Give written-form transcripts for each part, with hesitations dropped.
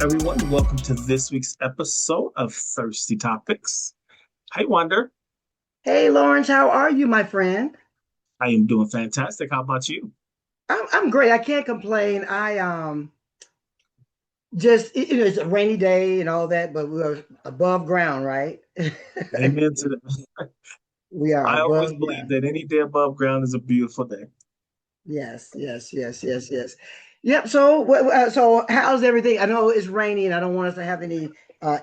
everyone. Welcome to this week's episode of Thirsty Topics. Hi, Wander. Hey Lawrence, how are you, my friend? I am doing fantastic. How about you? I'm great. I can't complain. I just it's a rainy day and all that, but we're above ground, right? Amen to that. We are I always above believe ground. that any day above ground is a beautiful day. Yes, yes, yes, yes, yes. Yep. So how's everything? I know it's rainy, and I don't want us to have any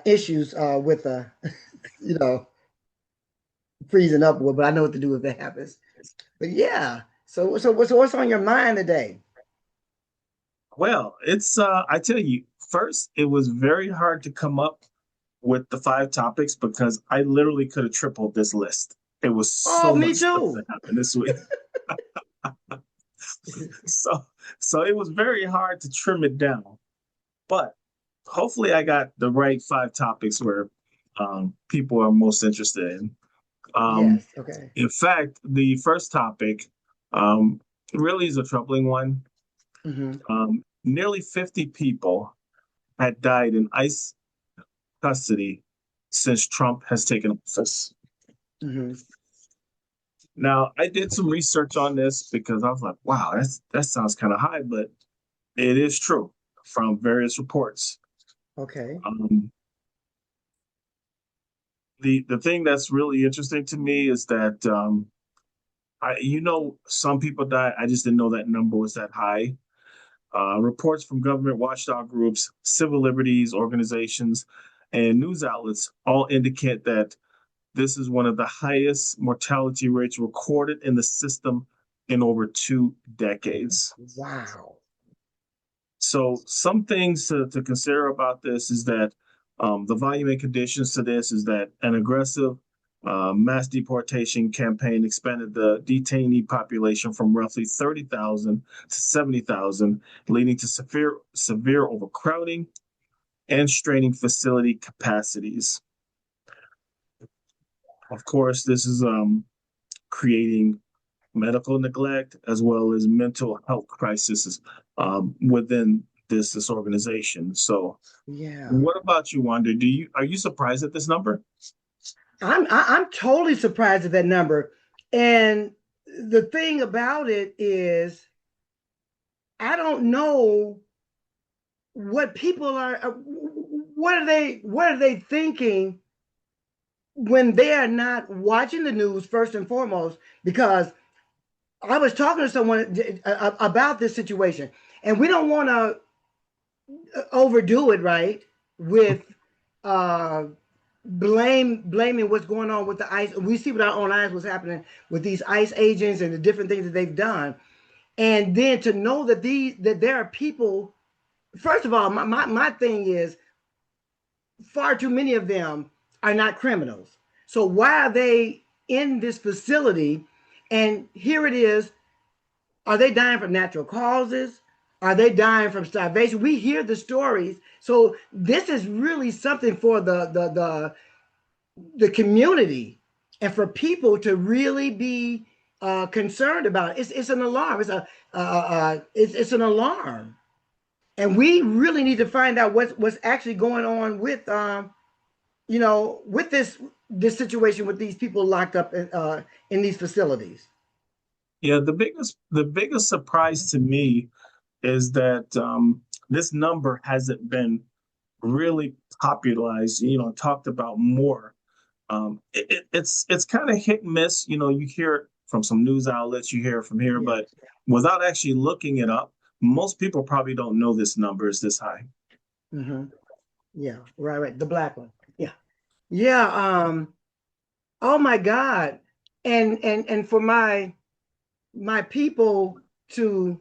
issues with you know freezing up, but I know what to do if that happens. But yeah. So what's on your mind today? Well, it's I tell you, first it was very hard to come up with the five topics because I literally could have tripled this list. It was Oh, so me much stuff that too. happened this week. So so it was very hard to trim it down. But hopefully I got the right five topics where people are most interested in. Um, Yes. Okay. in fact, the first topic um, really is a troubling one. Hmm. Nearly 50 people had died in ICE custody since Trump has taken office. Hmm. Now, I did some research on this because I was like, wow, that sounds kind of high, but it is true from various reports. Okay. Um, the thing that's really interesting to me is that some people die. I just didn't know that number was that high. Reports from government watchdog groups, civil liberties organizations, and news outlets all indicate that this is one of the highest mortality rates recorded in the system in over 2 decades. Wow. So, some things to consider about this is that the volume and conditions to this is that an aggressive mass deportation campaign expanded the detainee population from roughly 30,000 to 70,000, leading to severe overcrowding and straining facility capacities. Of course, this is creating medical neglect as well as mental health crises within this organization. So, Yeah. what about you, Wanda? Are you surprised at this number? I'm totally surprised at that number. And the thing about it is I don't know what people are what are they thinking when they are not watching the news first and foremost, because I was talking to someone about this situation, and we don't want to overdo it, right? With uh blaming what's going on with the ICE. We see with our own eyes what's happening with these ICE agents and the different things that they've done. And then to know that there are people, first of all, my thing is far too many of them are not criminals. So why are they in this facility? And here it is, are they dying from natural causes? Are they dying from starvation? We hear the stories. So this is really something for the community and for people to really be concerned about it. It's an alarm. It's an alarm, and we really need to find out what's actually going on with with this situation with these people locked up in these facilities. Yeah, the biggest surprise to me is that this number hasn't been really popularized, talked about more. It's kind of hit and miss. You hear it from some news outlets, you hear it from here, Yeah. but without actually looking it up, most people probably don't know this number is this high. Hmm. Yeah. Right. Right. The black one. Yeah. Yeah. Oh my God. And for my people to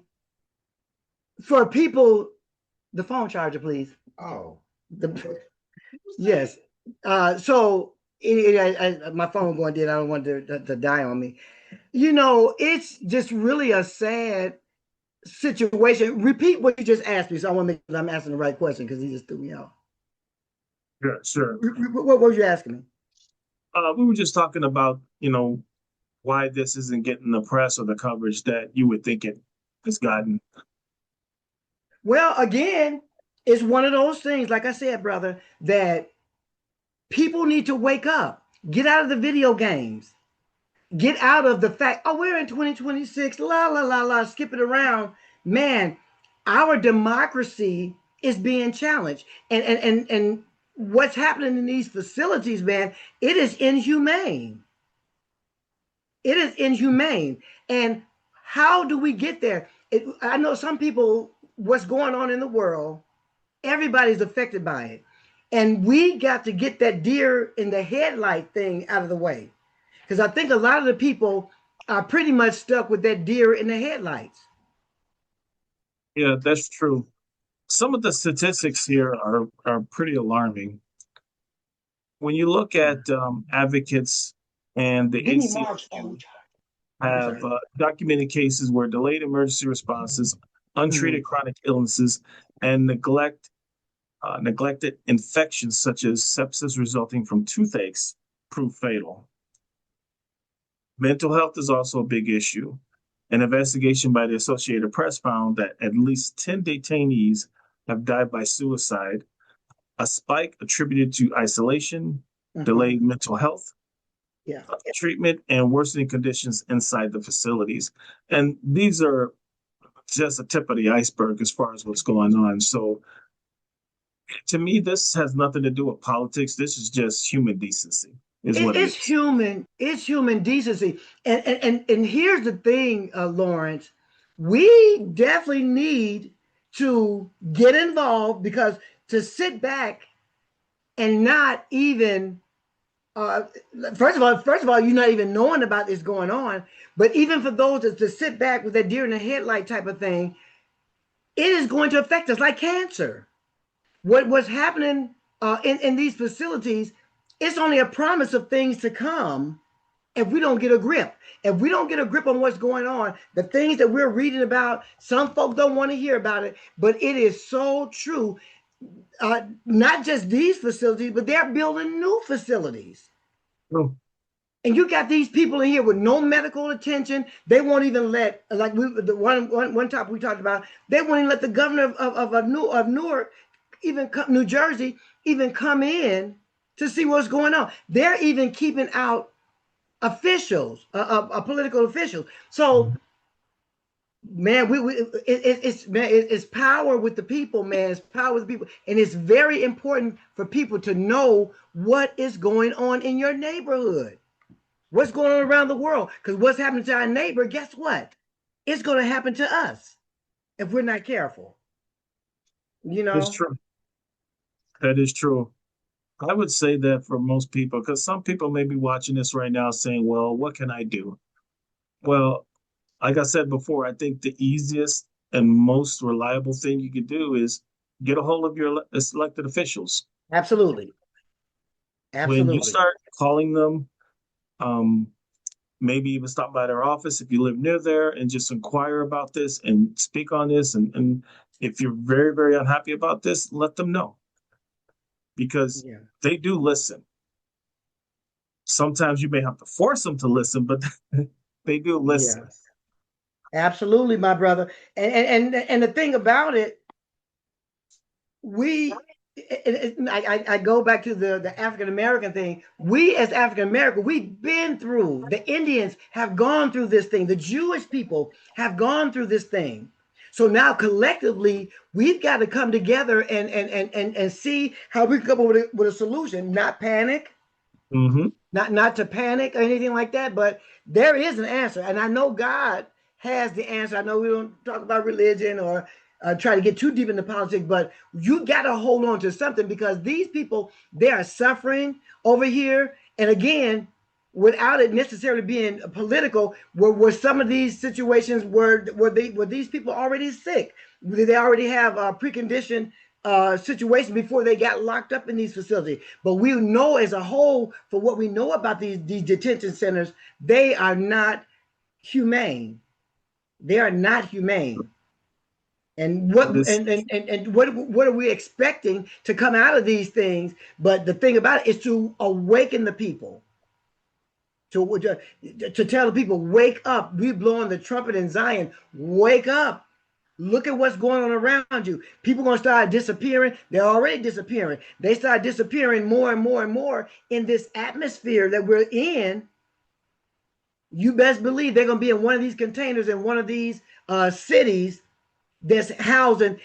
for people the phone charger, please. Oh, the yes. So my phone going dead. I don't want to die on me. It's just really a sad situation. Repeat what you just asked me, so I want to make sure I'm asking the right question because he just threw me off. Yeah, sure. What were you asking me? We were just talking about, why this isn't getting the press or the coverage that you would think it has gotten. Well, again, It's one of those things, like I said, brother, that people need to wake up, get out of the video games, get out of the fact, oh, we're in 2026, la, la, la, la, skip it around. Man, our democracy is being challenged. And what's happening in these facilities, man, it is inhumane. It is inhumane. And how do we get there? I know some people, what's going on in the world, everybody's affected by it. And we got to get that deer in the headlight thing out of the way. Because I think a lot of the people are pretty much stuck with that deer in the headlights. Yeah, that's true. Some of the statistics here are pretty alarming. When you look Yeah. at advocates and the Give me Mark's ACLU phone. I'm have sorry. documented cases where delayed emergency responses, Mm-hmm. untreated chronic illnesses, and neglected infections such as sepsis resulting from toothaches prove fatal. Mental health is also a big issue. An investigation by the Associated Press found that at least 10 detainees have died by suicide, a spike attributed to isolation, Mm-hmm. delayed mental health Yeah. treatment, and worsening conditions inside the facilities. And these are just a tip of the iceberg as far as what's going on. So to me, this has nothing to do with politics. This is just human decency, is what it It's is. human. It's human decency. And here's the thing, Lawrence. We definitely need to get involved because to sit back and not even uh, first of all, you're not even knowing about this going on. But even for those that to sit back with that deer in the headlight type of thing, it is going to affect us like cancer. What's happening in these facilities, it's only a promise of things to come if we don't get a grip. If we don't get a grip on what's going on, the things that we're reading about, some folks don't want to hear about it, but it is so true. Not just these facilities, but they're building new facilities. Oh, And you got these people in here with no medical attention. They won't even let, like the one topic we talked about, they won't even let the governor of Newark, even New Jersey, even come in to see what's going on. They're even keeping out officials, political officials. So, man, it's power with the people, man. It's power with the people, and it's very important for people to know what is going on in your neighborhood. What's going on around the world? Because what's happening to our neighbor, guess what? It's going to happen to us if we're not careful. You it's know? true. That is true. I would say that for most people, because some people may be watching this right now saying, well, what can I do? Well, like I said before, I think the easiest and most reliable thing you could do is get a hold of your elected officials. Absolutely. When you Absolutely. start calling them, um, maybe even stop by their office if you live near there and just inquire about this and speak on this. And if you're very, very unhappy about this, let them know because Yeah. they do listen. Sometimes you may have to force them to listen, but they do Yeah. listen. Absolutely, my brother. And the thing about it, we I go back to the African American thing. We as African American, we've been through. The Indians have gone through this thing. The Jewish people have gone through this thing. So now collectively, we've got to come together and see how we can come up with a solution. Not panic, Mm-hmm. not to panic or anything like that, but there is an answer, and I know God has the answer. I know we don't talk about religion or try to get too deep into politics, but you got to hold on to something because these people, they are suffering over here, and again, without it necessarily being political, were some of these situations were these people already sick? Did they already have a preconditioned situation before they got locked up in these facilities? But we know as a whole, for what we know about these detention centers, they are not humane. They are not humane. And what That is and what are we expecting to come out of these things? But the thing about it is to awaken the people, to tell the people, wake up. We blowing the trumpet in Zion, wake up. Look at what's going on around you. People are going to start disappearing. They're already disappearing. They start disappearing more and more and more in this atmosphere that we're in. You best believe they're going to be in one of these containers in one of these cities that's housing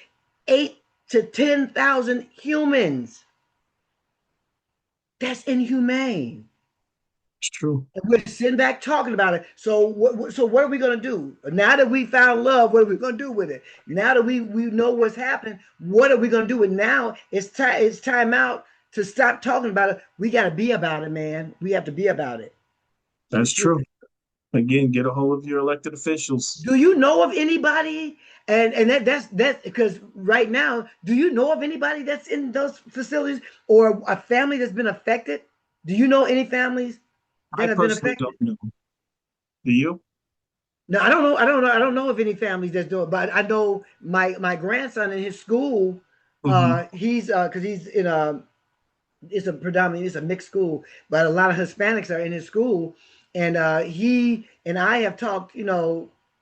8 to 10,000 humans. That's inhumane. It's true. And we're sitting back talking about it. So what are we going to do? Now that we found love, what are we going to do with it? Now that we know what's happening, what are we going to do with it? Now it's time out to stop talking about it. We got to be about it, man. We have to be about it. That's true. Again, get a hold of your elected officials. Do you know of anybody? And that's because right now, do you know of anybody that's in those facilities or a family that's been affected? Do you know any families I that have been personally affected? don't know. Do you? No, I don't know. I don't know of any families that's doing. But I know my grandson in his school. Hmm. He's because he's in a it's a mixed school, but a lot of Hispanics are in his school, and he and I have talked,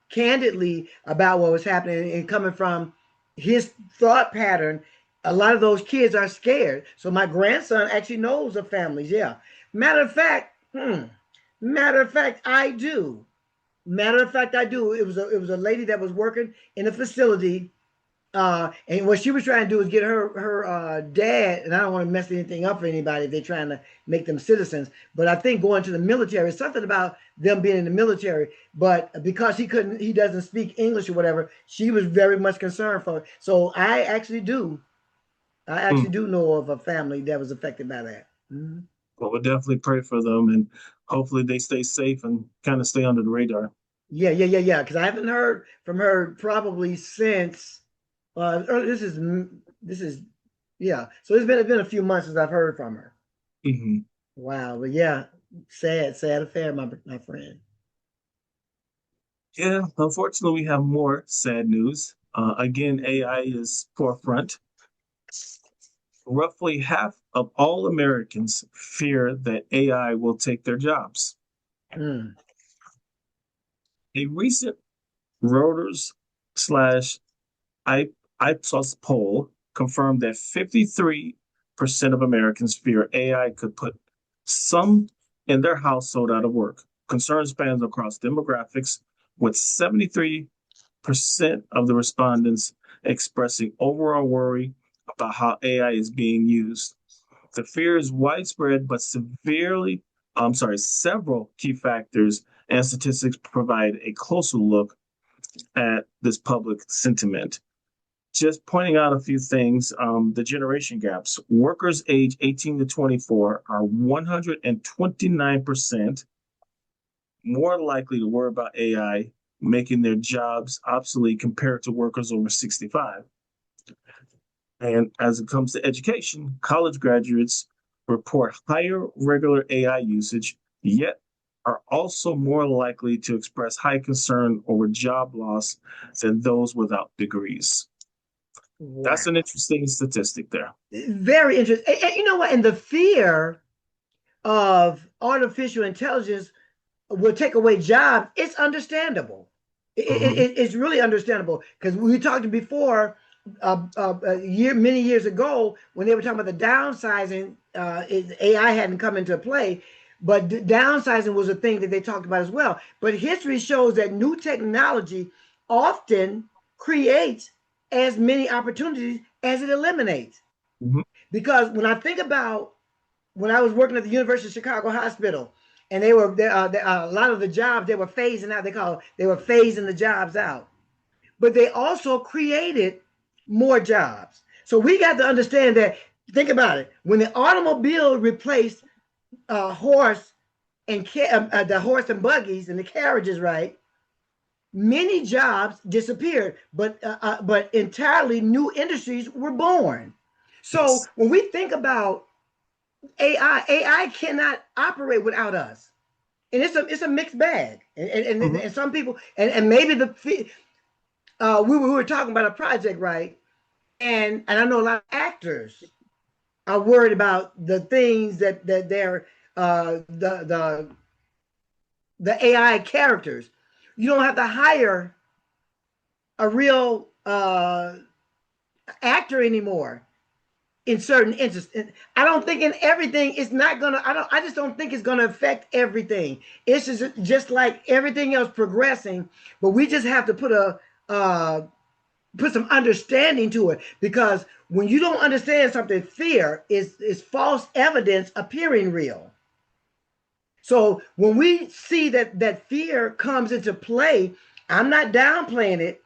candidly about what was happening and coming from his thought pattern. A lot of those kids are scared. So my grandson actually knows of families. Yeah, matter of fact, matter of fact, I do. Matter of fact, I do. It was a lady that was working in a facility, and what she was trying to do is get her dad. And I don't want to mess anything up for anybody if they're trying to make them citizens. But I think going to the military, something about them being in the military. But because he doesn't speak English or whatever, she was very much concerned for it. So I actually do know of a family that was affected by that. Mhm. Well, we'll definitely pray for them and hopefully they stay safe and kind of stay under the radar. Yeah, yeah, yeah, yeah. Because I haven't heard from her probably since. This is yeah. So it's been a few months since I've heard from her. Hmm. Wow, but yeah, sad affair, my friend. Yeah, unfortunately, we have more sad news. Again, AI is forefront. Roughly half of all Americans fear that AI will take their jobs. Mm, A recent Reuters slash Ipsos poll confirmed that 53% of Americans fear AI could put some in their household out of work. Concern spans across demographics, with 73% of the respondents expressing overall worry about how AI is being used. The fear is widespread, but several key factors and statistics provide a closer look at this public sentiment. Just pointing out a few things, the generation gaps. Workers age 18 to 24 are 129% more likely to worry about AI making their jobs obsolete compared to workers over 65. And as it comes to education, college graduates report higher regular AI usage, yet are also more likely to express high concern over job loss than those without degrees. That's wow, an interesting statistic there. very interesting. And you know what? And the fear of artificial intelligence will take away jobs. It's understandable. Mm-hmm. It's really understandable because we talked before many years ago when they were talking about the downsizing. AI hadn't come into play, but downsizing was a thing that they talked about as well. But history shows that new technology often creates as many opportunities as it eliminates. Mm-hmm. Because when I think about when I was working at the University of Chicago Hospital, and a lot of the jobs they were phasing out. They were phasing the jobs out, but they also created more jobs. So we got to understand that. Think about it. When the automobile replaced horse and the horse and buggies and the carriages, right? Many jobs disappeared, but entirely new industries were born. So Yes. when we think about AI cannot operate without us, and it's a mixed bag. Mm-hmm. And some people and maybe we were talking about a project, right? And I know a lot of actors are worried about the things that they're the AI characters. You don't have to hire a real uh, actor anymore in certain interests. I don't think in everything it's not gonna. I just don't think it's gonna affect everything. It's just like everything else progressing, but we just have to put some understanding to it, because when you don't understand something, fear is false evidence appearing real. So when we see that fear comes into play, I'm not downplaying it,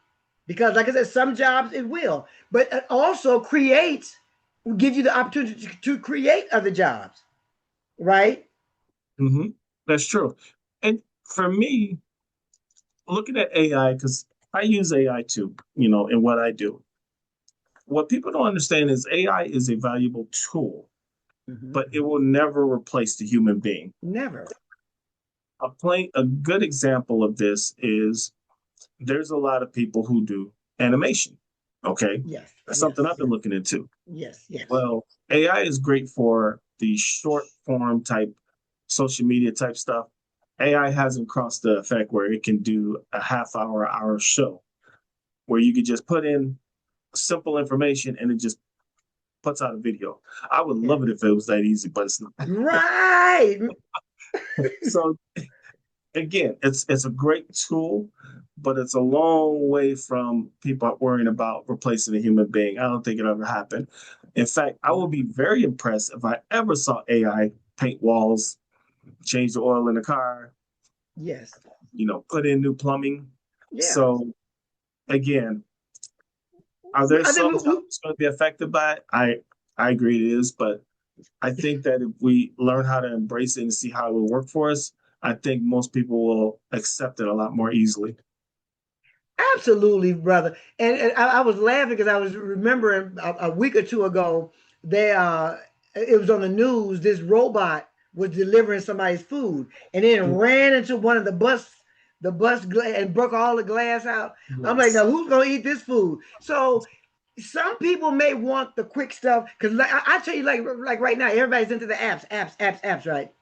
because like I said, some jobs it will, but it also creates, give you the opportunity to create other jobs, right? Hmm. That's true. And for me, looking at AI, because I use AI too, in what I do. What people don't understand is AI is a valuable tool, Mm-hmm. but it will never replace the human being. Never. A good example of this is there's a lot of people who do animation. Okay. Yes, That's something yes, I've been looking into. yes, yes. Well, AI is great for the short form type social media type stuff. AI hasn't crossed the effect where it can do a half hour show where you could just put in simple information and it just puts out a video. I would Yeah. love it if it was that easy, but it's not. Right. So again, it's a great tool, but it's a long way from people worrying about replacing a human being. I don't think it'll ever happen. In fact, I would be very impressed if I ever saw AI paint walls, change the oil in the car, Yes. put in new plumbing. Yeah. So again, are there I some think jobs going to be affected by it? I agree it is, but I think that if we learn how to embrace it and see how it will work for us, I think most people will accept it a lot more easily. absolutely, brother. And I was laughing because I was remembering a week or two ago, they it was on the news. This robot was delivering somebody's food, and then ran into one of the bus and broke all the glass out. I'm like, Yes. now who's gonna eat this food? So some people may want the quick stuff, because like I tell you, like right now, everybody's into the apps, right?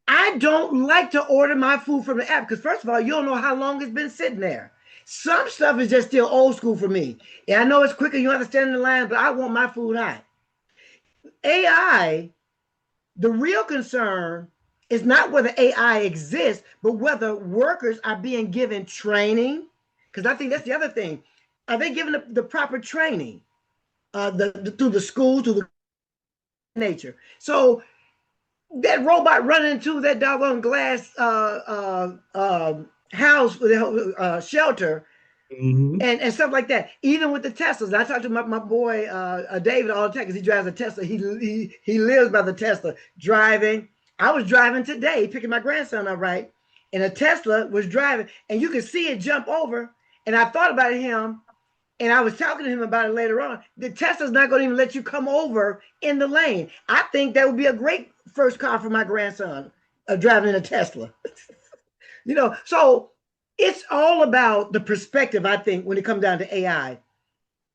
I don't like to order my food from the app, because first of all, you don't know how long it's been sitting there. Some stuff is just still old school for me. And I know it's quicker, you understand in the line, but I want my food hot. AI, the real concern is not whether AI exists, but whether workers are being given training. Because I think that's the other thing. Are they given the proper training, through the school, through the nature? So that robot running into that doggone glass house, shelter, Hmm. and stuff like that. Even with the Teslas, I talk to my boy David all the time, because he drives a Tesla. He lives by the Tesla driving. I was driving today, picking my grandson up, right, and a Tesla was driving, and you could see it jump over. And I thought about him, and I was talking to him about it later on. The Tesla's not going to even let you come over in the lane. I think that would be a great first car for my grandson, driving in a Tesla. So it's all about the perspective, I think, when it comes down to AI.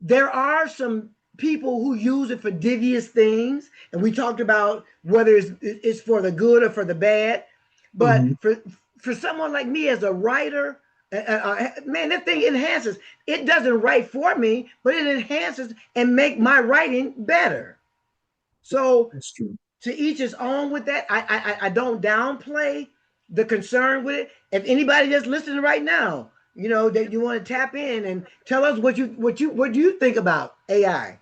There are some people who use it for devious things, and we talked about whether it's for the good or for the bad. But Hmm. for someone like me as a writer, man, that thing enhances. It doesn't write for me, but it enhances and make my writing better. So That's true. to each his own with that. I don't downplay the concern with it. If anybody just listening right now, that you want to tap in and tell us what do you think about AI.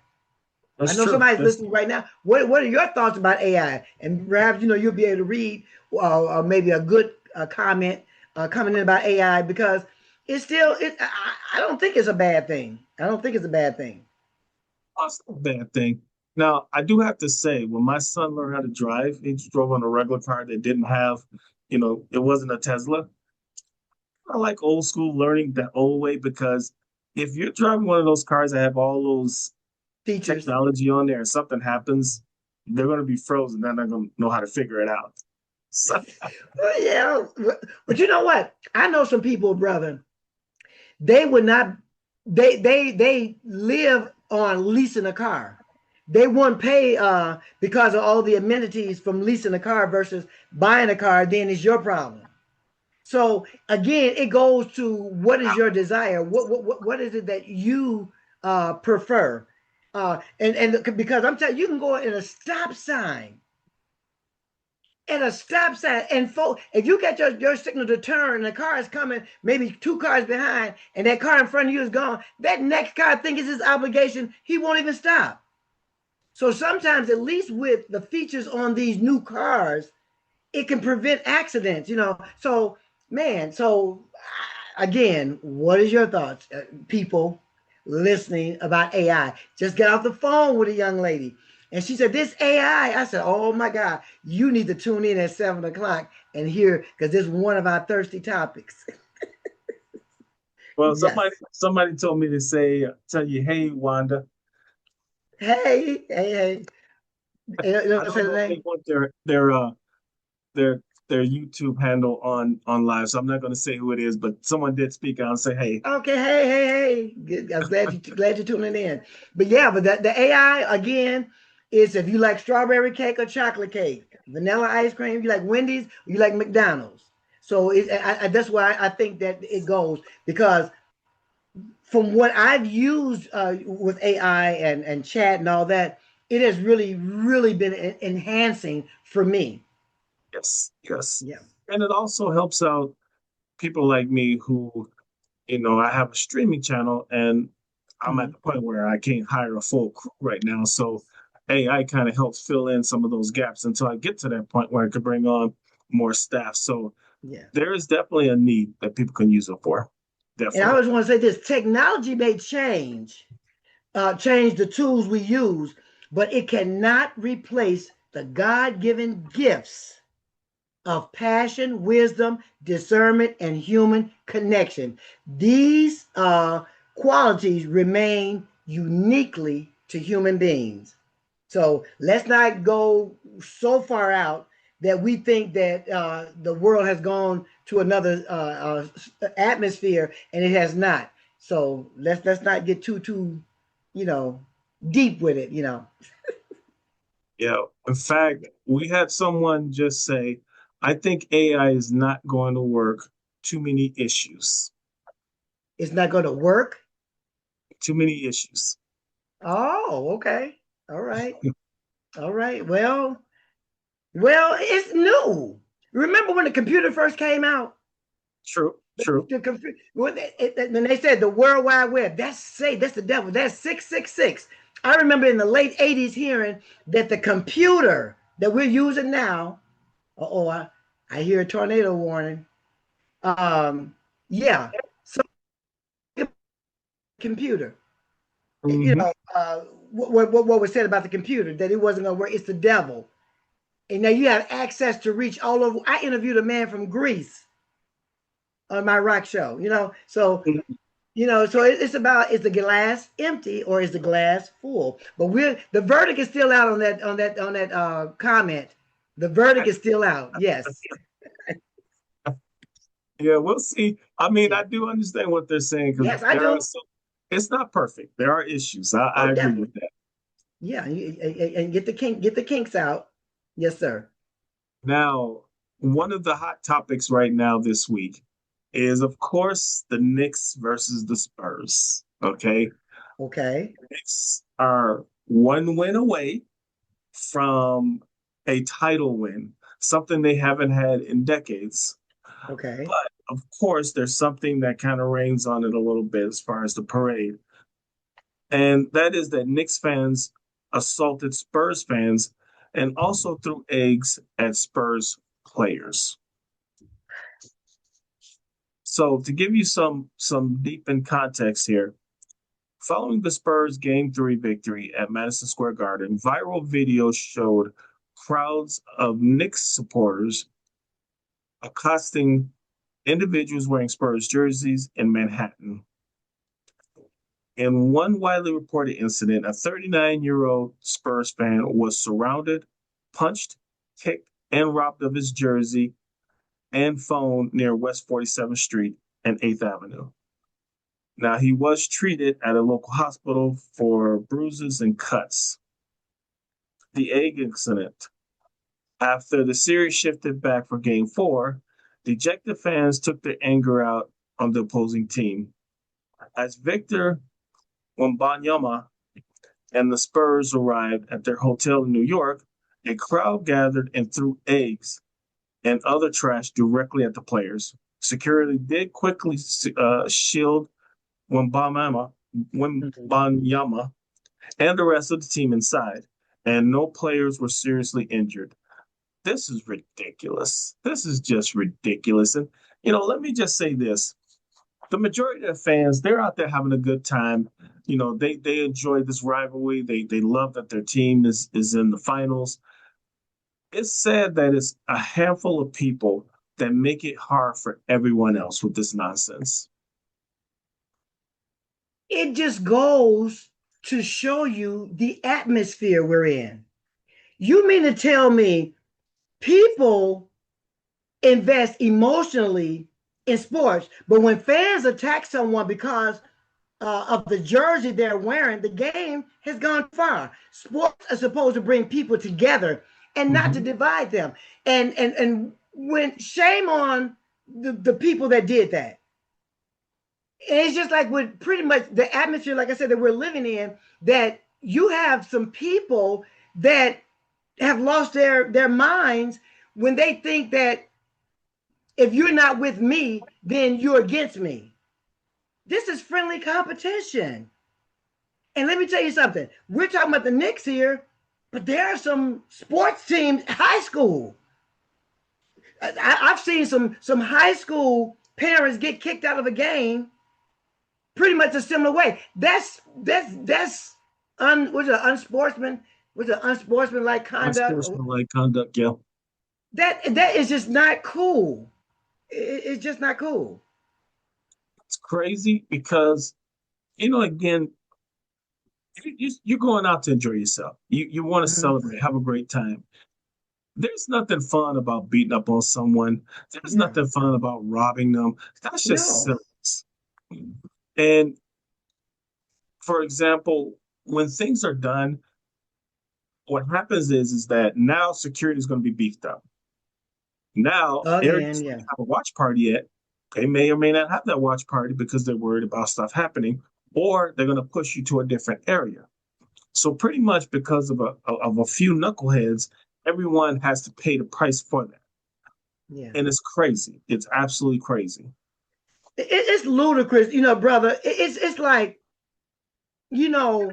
I That's know true. somebody's listening right now. What are your thoughts about AI? And perhaps you'll be able to read, maybe a good comment coming in about AI, because it's still it. I don't think it's a bad thing. I don't think it's a bad thing. That's not a bad thing. Now, I do have to say, when my son learned how to drive, he just drove on a regular car that didn't have, it wasn't a Tesla. I like old school learning that old way, because if you're driving one of those cars that have all those Features. technology on there and something happens, they're going to be frozen. They're not going to know how to figure it out. So, Well, yeah, but you know what? I know some people, brother. They would not. They live on leasing a car. They won't pay because of all the amenities from leasing a car versus buying a car. Then it's your problem. So again, it goes to what is your desire? What is it that you prefer? And because I'm telling you, you can go in a stop sign at a stop sign and if you get your signal to turn and the car is coming maybe two cars behind and that car in front of you is gone, that next car thinks it's his obligation, he won't even stop. So sometimes, at least with the features on these new cars, it can prevent accidents, So, man, again, what is your thoughts, people listening about AI? Just get off the phone with a young lady. And she said, "This AI." I said, "Oh my God, you need to tune in at 7 o'clock and hear because this is one of our thirsty topics." Well, Yes. somebody told me to tell you, hey, Wanda. Hey, hey, hey. You know I what don't say the know if they name? want their their YouTube handle on live, so I'm not going to say who it is, but someone did speak out and say, hey. Okay, hey, hey, hey. I'm glad you're tuning in. But yeah, but the AI again is if you like strawberry cake or chocolate cake, vanilla ice cream, you like Wendy's, you like McDonald's. So that's why I think that it goes because from what I've used with AI and chat and all that, it has really been enhancing for me. Yes, yes. Yeah. And it also helps out people like me who, I have a streaming channel and I'm at Mhm. the point where I can't hire a full crew right now. So AI kind of helps fill in some of those gaps until I get to that point where I could bring on more staff. So Yeah. there is definitely a need that people can use it for. And I Definitely. always want to say this technology may change the tools we use, but it cannot replace the God given gifts of passion, wisdom, discernment, and human connection. These qualities remain uniquely to human beings. So let's not go so far out that we think that the world has gone to another atmosphere and it has not. So let's not get too you know deep with it. Yeah. In fact, we had someone just say, I think AI is not going to work. Too many issues. It's not going to work. Too many issues. Oh, okay. All right. All right. Well, it's new. Remember when the computer first came out? True, true. When they said the World Wide Web, that's the devil. That's 666. I remember in the late 80s hearing that the computer that we're using now, oh, I hear a tornado warning. Um, yeah. So computer, you Hmm. know, what was said about the computer, that it wasn't gonna work, it's the devil. And now you have access to reach all over. I interviewed a man from Greece on my rock show, so it's about, is the glass empty or is the glass full? But the verdict is still out on that comment. The verdict is still out. Yes. Yeah, we'll see. I mean, Yeah. I do understand what they're saying because Yes, I do. it's not perfect. There are issues. I Oh, agree definitely. with that. Yeah, and get the kinks out. Yes, sir. Now, one of the hot topics right now this week is, of course, the Knicks versus the Spurs. Okay. Okay. Knicks are one win away from a title win, something they haven't had in decades. Okay. But of course, there's something that kind of rains on it a little bit as far as the parade. And that is that Knicks fans assaulted Spurs fans and also threw eggs at Spurs players. So to give you some deep in context here, following the Spurs Game 3 victory at Madison Square Garden, viral videos showed crowds of Knicks supporters accosting individuals wearing Spurs jerseys in Manhattan. In one widely reported incident, a 39-year-old Spurs fan was surrounded, punched, kicked, and robbed of his jersey and phone near West 47th Street and 8th Avenue. Now, he was treated at a local hospital for bruises and cuts. The egg incident. After the series shifted back for game 4, Dejected fans took their anger out on the opposing team. As Victor Wembanyama and the Spurs arrived at their hotel in New York, a crowd gathered and threw eggs and other trash directly at the players. Security did quickly shield Wembanyama, Mhm. Wembanyama and the rest of the team inside, and no players were seriously injured. This is ridiculous. This is just ridiculous. And, let me just say this. The majority of the fans, they're out there having a good time. They enjoy this rivalry. They love that their team is in the finals. It's sad that it's a handful of people that make it hard for everyone else with this nonsense. It just goes to show you the atmosphere we're in. You mean to tell me people invest emotionally in sports, but when fans attack someone because of the jersey they're wearing, the game has gone far. Sports are supposed to bring people together and not to Mm-hmm. divide them. And when shame on the people that did that. And it's just like with pretty much the atmosphere, like I said, that we're living in, that you have some people that have lost their minds when they think that if you're not with me, then you're against me. This is friendly competition. And let me tell you something. We're talking about the Knicks here, but there are some sports teams, high school. I've seen some high school parents get kicked out of a game pretty much a similar way. That's was it unsportsman? Was it unsportsmanlike conduct? Unsportsmanlike conduct, yeah. That is just not cool. It's just not cool. It's crazy because, again, you're going out to enjoy yourself. You want to Mm-hmm. celebrate, have a great time. There's nothing fun about beating up on someone. There's No, nothing fun about robbing them. That's just no. silly. And for example, when things are done, what happens is that now security is going to be beefed up. Now, Again, areas where yeah. you have a watch party at, they may or may not have that watch party because they're worried about stuff happening, or they're going to push you to a different area. So pretty much because of a few knuckleheads, everyone has to pay the price for that, Yeah. and it's crazy. It's absolutely crazy. It's ludicrous, brother. It's like, you know,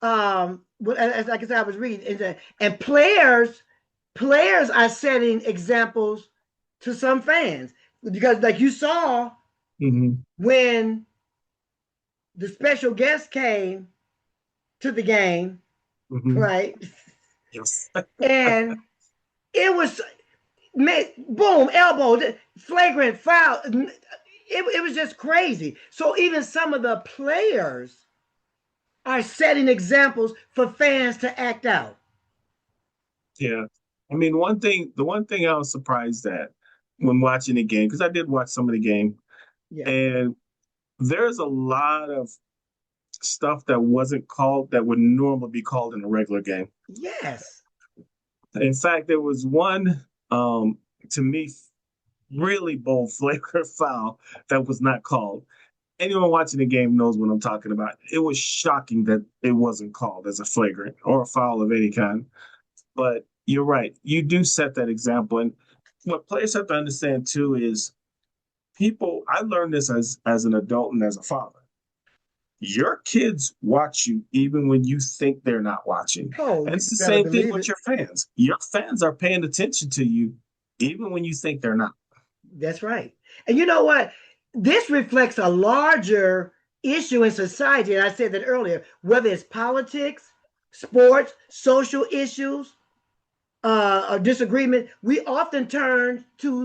as like I said, I was reading, and players are setting examples to some fans because, like you saw Hmm. when the special guest came to the game, Hmm. right? Yes. And it was boom, elbow, flagrant foul. It was just crazy. So even some of the players are setting examples for fans to act out. Yeah. I mean, the one thing I was surprised at when watching the game, because I did watch some of the game, Yeah. and there's a lot of stuff that wasn't called that would normally be called in a regular game. Yes. In fact, there was one, to me, really bold flagrant foul that was not called. Anyone watching the game knows what I'm talking about. It was shocking that it wasn't called as a flagrant or a foul of any kind. But you're right. You do set that example. And what players have to understand too is I learned this as an adult and as a father. Your kids watch you even when you think they're not watching. Oh, And you it's the better same thing believe with it. your fans. Your fans are paying attention to you even when you think they're not. That's right. And you know what? This reflects a larger issue in society. And I said that earlier, whether it's politics, sports, social issues, a disagreement, it often turns to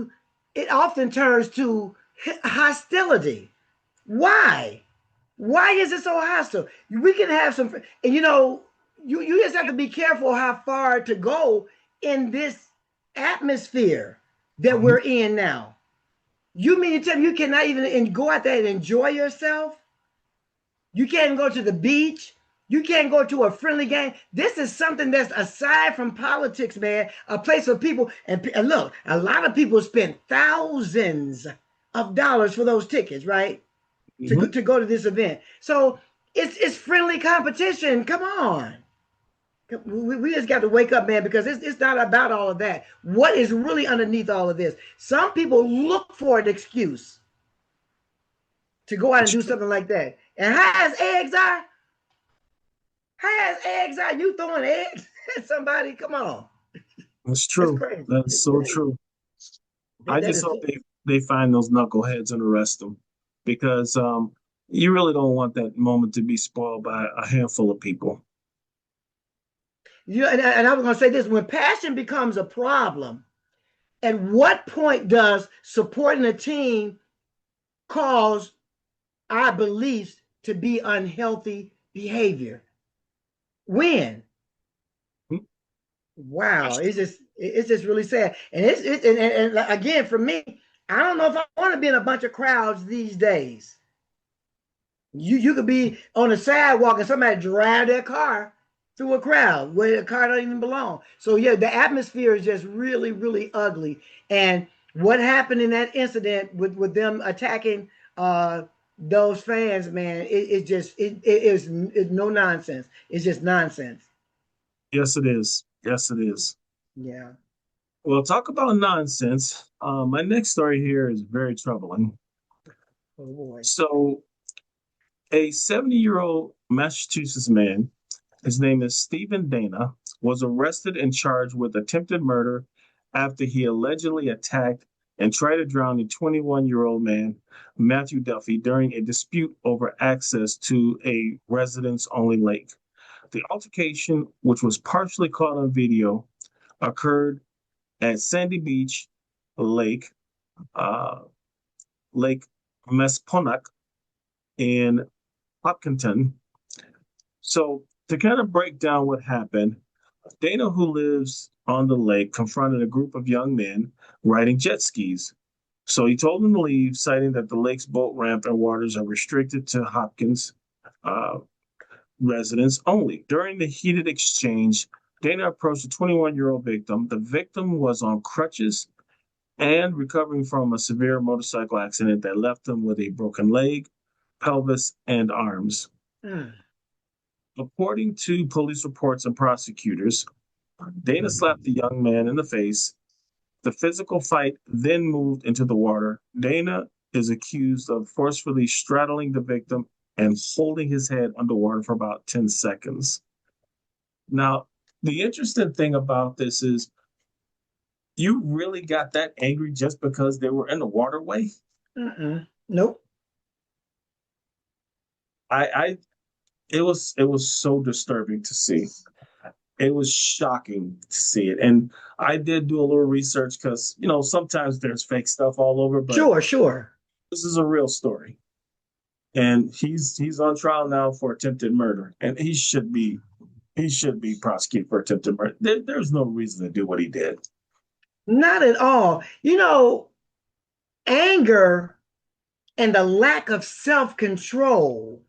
hostility. Why? Why is it so hostile? We can have some, and you just have to be careful how far to go in this atmosphere that Mhm. we're in now. You mean to tell me you cannot even go out there and enjoy yourself? You can't even go to the beach. You can't go to a friendly game. This is something that's aside from politics, man. A place of people. And look, a lot of people spend thousands of dollars for those tickets, right? Mm-hmm. To go to this event. So it's friendly competition. Come on. We just got to wake up, man, because it's not about all of that. What is really underneath all of this? Some people look for an excuse to go out and That's do true. something like that. And how as eggs are, how as eggs are, you throwing eggs at somebody? Come on. That's That's true. crazy. That's It's so crazy. true. I That just is hope they find those knuckleheads and arrest them, because you really don't want that moment to be spoiled by a handful of people. you. And I was going to say this: when passion becomes a problem, at what point does supporting a team cause our beliefs to be unhealthy behavior? When? Hmm. Wow, That's true. it's just really sad. And and again, for me, I don't know if I want to be in a bunch of crowds these days. You could be on the sidewalk and somebody drive their car through a crowd where the car doesn't even belong. So yeah, the atmosphere is just really, really ugly. And what happened in that incident with them attacking those fans, man, it is it's no nonsense. It's just nonsense. Yes, it is. Yes, it is. Yeah. Well, talk about nonsense. My next story here is very troubling. Oh boy. So, a 70-year-old Massachusetts man, his name is Stephen Dana, was arrested and charged with attempted murder after he allegedly attacked and tried to drown a 21-year-old man, Matthew Duffy, during a dispute over access to a residence only lake. The altercation, which was partially caught on video, occurred at Sandy Beach Lake, uh, Lake Mesponak in Hopkinton. So, to kind of break down what happened, Dana, who lives on the lake, confronted a group of young men riding jet skis. So he told them to leave, citing that the lake's boat ramp and waters are restricted to Hopkins uh, residents only. During the heated exchange, Dana approached the 21-year-old victim. The victim was on crutches and recovering from a severe motorcycle accident that left him with a broken leg, pelvis, and arms. Mm. According to police reports and prosecutors, Dana slapped the young man in the face. The physical fight then moved into the water. Dana is accused of forcefully straddling the victim and holding his head underwater for about 10 seconds. Now, the interesting thing about this is you really got that angry just because they were in the waterway? Mm-mm. Nope. I it was so disturbing to see. It was shocking to see it. And I did do a little research because, sometimes there's fake stuff all over, but Sure, sure. this is a real story. And he's on trial now for attempted murder. And he should be prosecuted for attempted murder. There's no reason to do what he did. Not at all. Anger and the lack of self-control.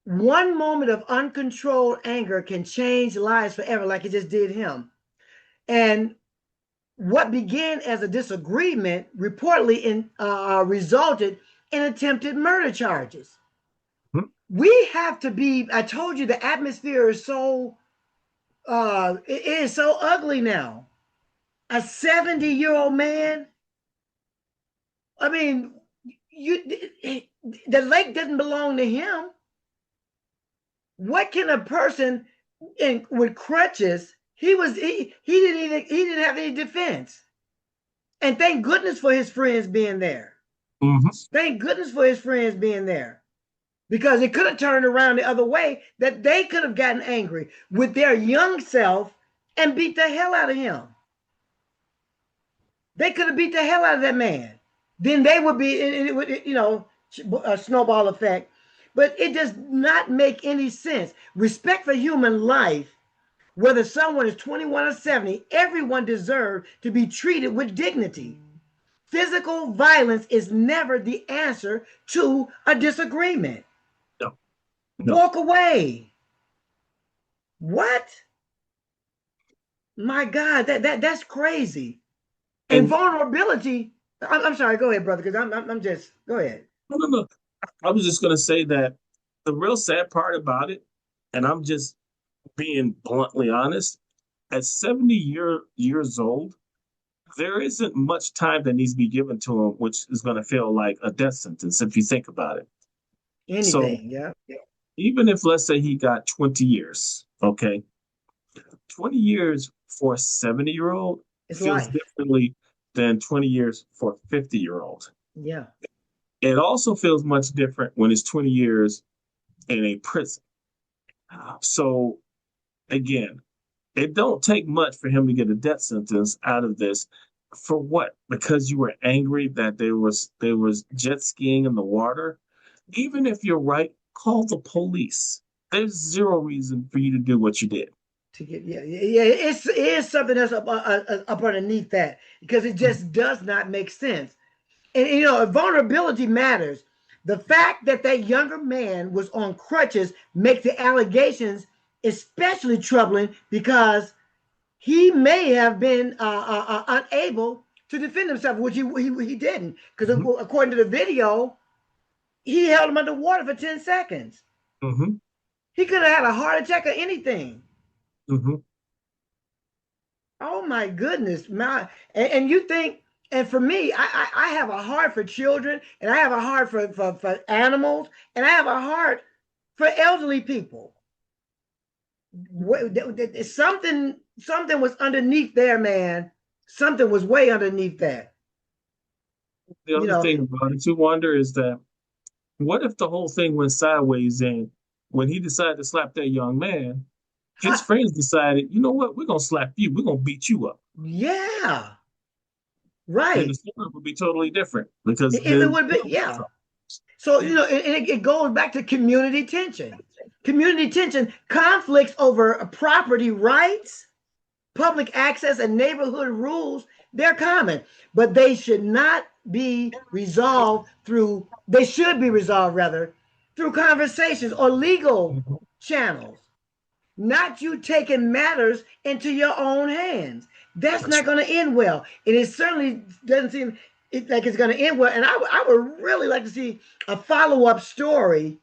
One moment of uncontrolled anger can change lives forever, like it just did him. And what began as a disagreement resulted in attempted murder charges. Hmm. We have to be. I told you the atmosphere is it is so ugly now. A 70-year-old man. I mean, you the lake doesn't belong to him. What can a person with crutches? He didn't have any defense. And thank goodness for his friends being there. Hmm. Thank goodness for his friends being there. Because it could have turned around the other way, that they could have gotten angry with their young self and beat the hell out of him. They could have beat the hell out of that man. Then they would be, it would, a snowball effect. But it does not make any sense. Respect for human life, whether someone is 21 or 70, everyone deserves to be treated with dignity. Physical violence is never the answer to a disagreement. No, no. Walk away. What? My God, that's crazy. And And vulnerability. I'm sorry. Go ahead, brother. Because I'm just go ahead. no, no, no. I was just going to say that the real sad part about it, and I'm just being bluntly honest, at 70 years old, there isn't much time that needs to be given to him, which is going to feel like a death sentence if you think about it. So Anything. Yeah. even if, let's say, he got 20 years, okay, 20 years for a 70-year-old It's feels life. differently than 20 years for a 50-year-old. Yeah. It also feels much different when it's 20 years in a prison. So again, it don't take much for him to get a death sentence out of this. For what? Because you were angry that there was jet skiing in the water. Even if you're right, call the police. There's zero reason for you to do what you did. To get yeah, it is something that's up underneath that because it just does not make sense. And vulnerability matters. The fact that that younger man was on crutches makes the allegations especially troubling because he may have been unable to defend himself, which he didn't. Because Mm-hmm. according to the video, he held him underwater for 10 seconds. Mm-hmm. He could have had a heart attack or anything. Mm-hmm. Oh my goodness, my and you think, and for me, I have a heart for children, and I have a heart for animals, and I have a heart for elderly people. Something was underneath there, man. Something was way underneath that. The You other know, thing about it, you wonder, is that what if the whole thing went sideways and when he decided to slap that young man, his friends decided, you know what, we're gonna slap you, we're gonna beat you up. yeah, Then the right. story would be totally different because It then would be, he'll be in yeah. trouble. So, Yeah. it goes back to community tension. Community tension, conflicts over property rights, public access, and neighborhood rules, they're common, but they should be resolved rather through conversations or legal Mhm. channels, not you taking matters into your own hands. That's That's not right. going to end well. And it certainly doesn't seem like it's going to end well. And I would really like to see a follow up story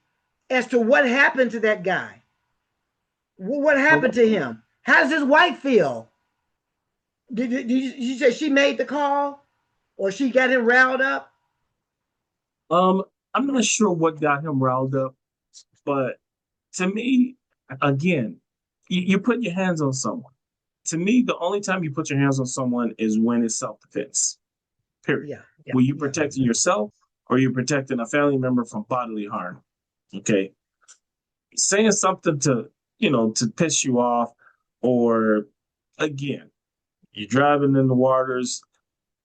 as to what happened to that guy. What happened Well, to him? How does his wife feel? Did you say she made the call or she got him riled up? um, I'm not sure what got him riled up, but to me, again, you're putting your hands on someone. To me, the only time you put your hands on someone is when it's self-defense. Period. Yeah, Were you yeah, protecting yourself or you protecting a family member from bodily harm? Okay. Saying something to piss you off, or again, you're driving in the waters.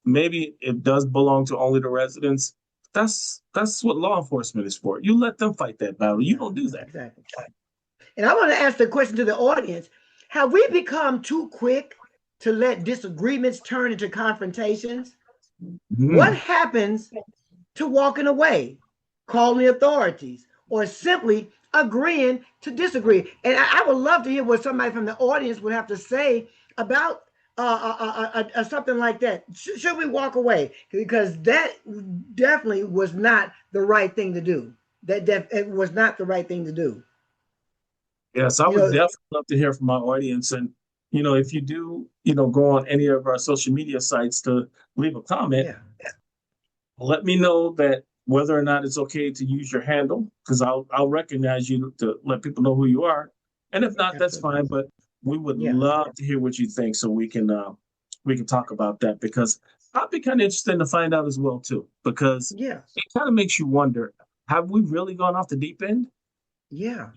Maybe it does belong to only the residents. That's what law enforcement is for. You let them fight that battle. You yeah, don't do that. exactly. And I want to ask the question to the audience: have we become too quick to let disagreements turn into confrontations? What Mm. happens to walking away, calling the authorities, or simply agreeing to disagree? And I would love to hear what somebody from the audience would have to say about something like that. Should we walk away? Because that definitely was not the right thing to do. It was not the right thing to do. Yes, I You would know, definitely love to hear from my audience. And, if you do, go on any of our social media sites to leave a comment, yeah, let me know that whether or not it's okay to use your handle, because I'll recognize you to let people know who you are. And if not, that's absolutely. fine. But we would Yeah, love to hear what you think so we can talk about that, because I'd be kind of interested to find out as well too, because yeah, it kind of makes you wonder, have we really gone off the deep end? yeah.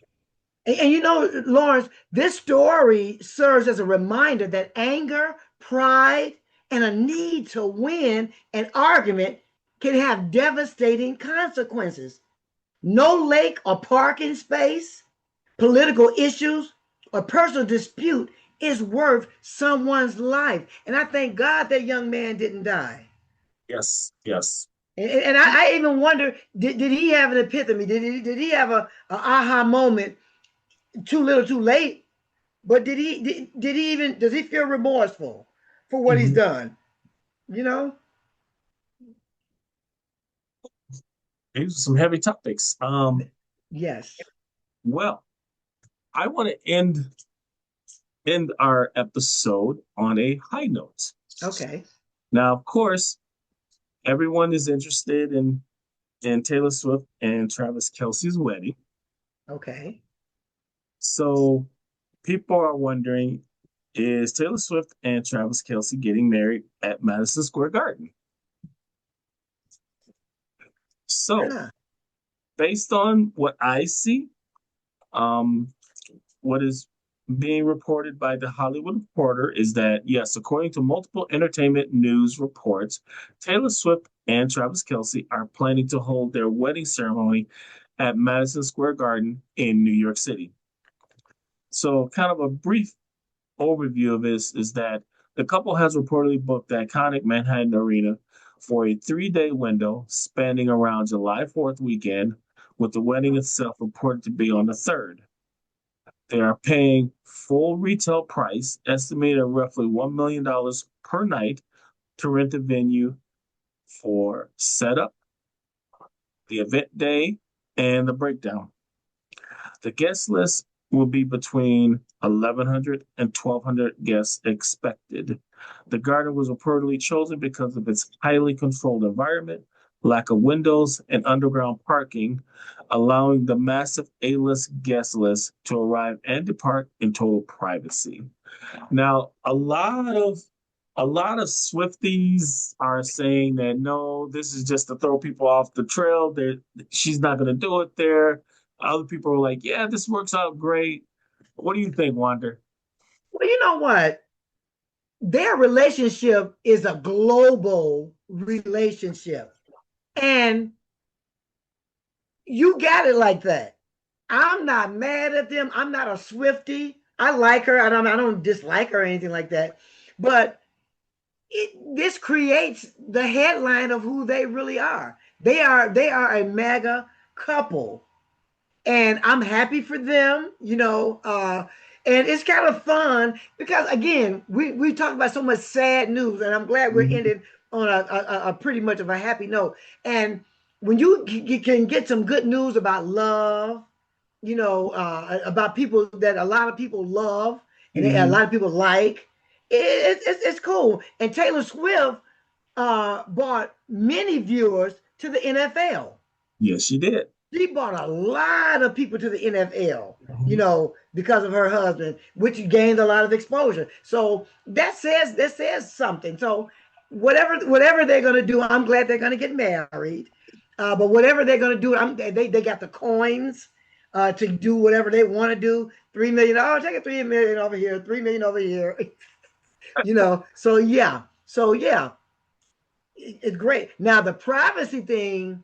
And Lawrence, this story serves as a reminder that anger, pride, and a need to win an argument can have devastating consequences. No lake or parking space, political issues, or personal dispute is worth someone's life. And I thank God that young man didn't die. Yes, yes. And I even wonder, did he have an epiphany? Did he have a aha moment too little too late? But did he even does he feel remorseful for what he's Mhm. done? You know? These are some heavy topics. Yes. Well, I want to end our episode on a high note. Okay. Now, of course, everyone is interested in Taylor Swift and Travis Kelsey's wedding. Okay. So people are wondering, is Taylor Swift and Travis Kelsey getting married at Madison Square Garden? So, Huh. based on what I see, um, what is being reported by the Hollywood Reporter is that, yes, according to multiple entertainment news reports, Taylor Swift and Travis Kelsey are planning to hold their wedding ceremony at Madison Square Garden in New York City. So, kind of a brief overview of this is that the couple has reportedly booked the iconic Manhattan Arena for a 3 day window spanning around July 4th weekend, with the wedding itself reported to be on the 3rd. They are paying full retail price, estimated at roughly $1 million per night, to rent the venue for setup, the event day, and the breakdown. The guest list will be between 1,100 and 1,200 guests expected. The garden was reportedly chosen because of its highly controlled environment, lack of windows, and underground parking, allowing the massive A-list guest list to arrive and depart in total privacy. Now, a lot of Swifties are saying that no, this is just to throw people off the trail. That she's not going to do it there. Other people are like, yeah, this works out great. What do you think, Wander? Well, you know what? Their relationship is a global relationship. And you got it like that. I'm not mad at them. I'm not a Swifty. I like her. I don't dislike her or anything like that. But this creates the headline of who they really are. They are a mega couple, and I'm happy for them. And it's kind of fun because again, we talked about so much sad news, and I'm glad we're Mhm. ended on a pretty much of a happy note. And when you can get some good news about love, about people that a lot of people love and a Mhm. lot of people like. It's cool. And Taylor Swift brought many viewers to the NFL. Yes, she did. She brought a lot of people to the NFL, Mhm. because of her husband, which gained a lot of exposure. So that says something. So whatever they're gonna do, I'm glad they're gonna get married. But whatever they're gonna do, they got the coins to do whatever they want to do. $3 million, oh, take it 3 million over here, 3 million over here. So yeah, it's great. Now the privacy thing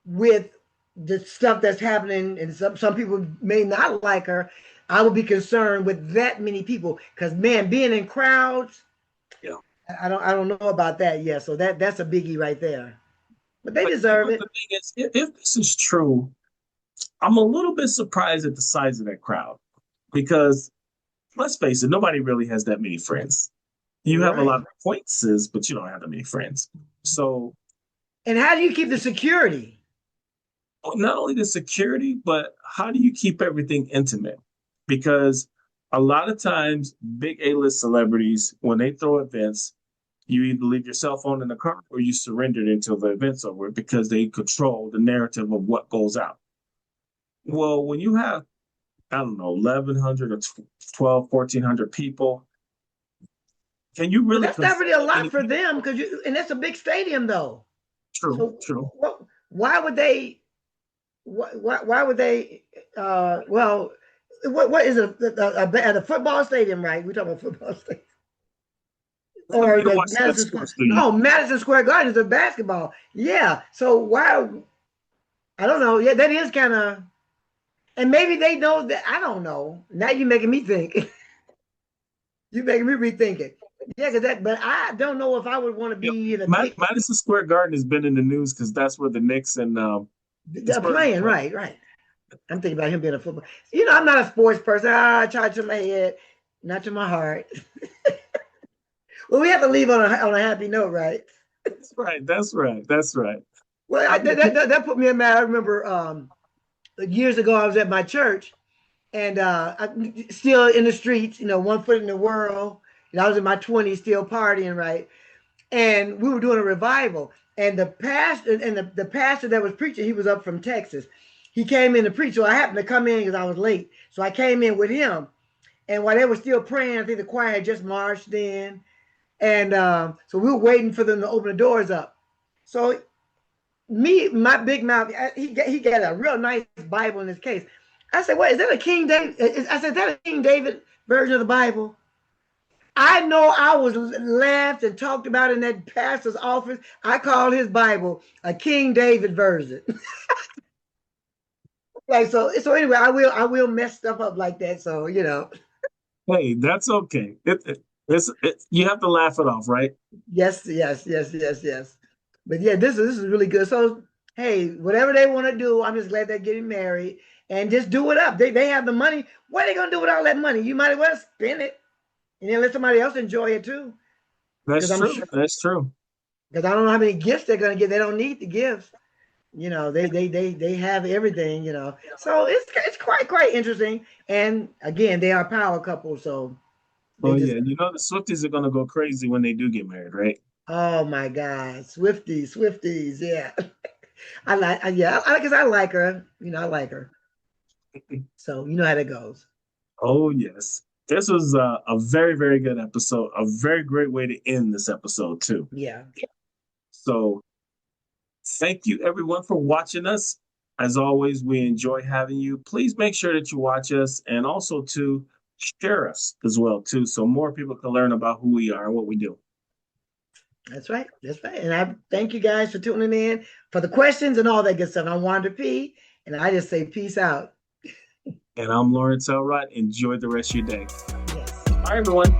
with the stuff that's happening, and some people may not like her. I would be concerned with that many people because man, being in crowds, Yeah. I don't know about that yet. So that's a biggie right there. But they But deserve the it. thing is, if this is true, I'm a little bit surprised at the size of that crowd because let's face it, nobody really has that many friends. You have a lot Right. of acquaintances, but you don't have that many friends. So And how do you keep the security? not only the security, but how do you keep everything intimate? Because a lot of times, big A-list celebrities, when they throw events, you either leave your cell phone in the car or you surrender it until the event's over because they control the narrative of what goes out. Well, when you have, I don't know, 1,100 or 12, 1,400 people, can you But really that's not control really a that lot many for people? them and that's a big stadium though. True, So true. why would they? Why would they? Well, what is it? At a football stadium, right? We talking about football stadium. Or You don't the watch good Madison Square. sports, do you? No, Madison Square Garden is a basketball. Yeah. So why? I don't know. Yeah, that is kind of. And maybe they know that. I don't know. Now you're making me think. You're making me rethink it. Yeah, cause that. But I don't know if I would want to Yeah, be in a big Madison Square Garden has been in the news because that's where the Knicks and the Spurs are playing. playing. Right. Right. I'm thinking about him being a football. You know, I'm not a sports person. I try to my head, not to my heart. Well, we have to leave on a happy note, right? That's right. That's right. That's right. Well, I mean, that put me in mad. I remember years ago I was at my church and still in the streets, you know, one foot in the world. And I was in my 20s still partying, right? And we were doing a revival. And the pastor that was preaching, he was up from Texas. He came in to preach. So I happened to come in because I was late. So I came in with him. And while they were still praying, I think the choir had just marched in. And so we were waiting for them to open the doors up. So my big mouth, he got a real nice Bible in his case. I said, "What is that? A King David?" I said, "Is that a King David version of the Bible?" I know I was laughed and talked about in that pastor's office. I called his Bible a King David version. Like so anyway, I will mess stuff up like that. So you know, hey, that's okay. You have to laugh it off, right? yes, yes, yes, yes, yes. But yeah, this is really good. So hey, whatever they want to do, I'm just glad they're getting married and just do it up. They have the money. What are they gonna do with all that money? You might as well spend it and then let somebody else enjoy it too. Because That's I'm true. sure That's true. because I don't know how many gifts they're gonna get. They don't need the gifts. You know, they have everything. You know, so it's quite interesting. And again, they are a power couple, so they Oh just yeah, you know the Swifties are gonna go crazy when they do get married, right? oh my God, Swifties, yeah. I like, yeah, because I like her. You know, I like her. So you know how that goes. Oh yes. This was a very, very good episode. A very great way to end this episode too. Yeah, So thank you everyone for watching us. As always, we enjoy having you. Please make sure that you watch us and also to share us as well too, so more people can learn about who we are and what we do. that's right. That's right. And I thank you guys for tuning in for the questions and all that good stuff. I'm Wanda P, and I just say peace out. And I'm Lawrence Elrod. Enjoy the rest of your day. Yes. Bye, everyone.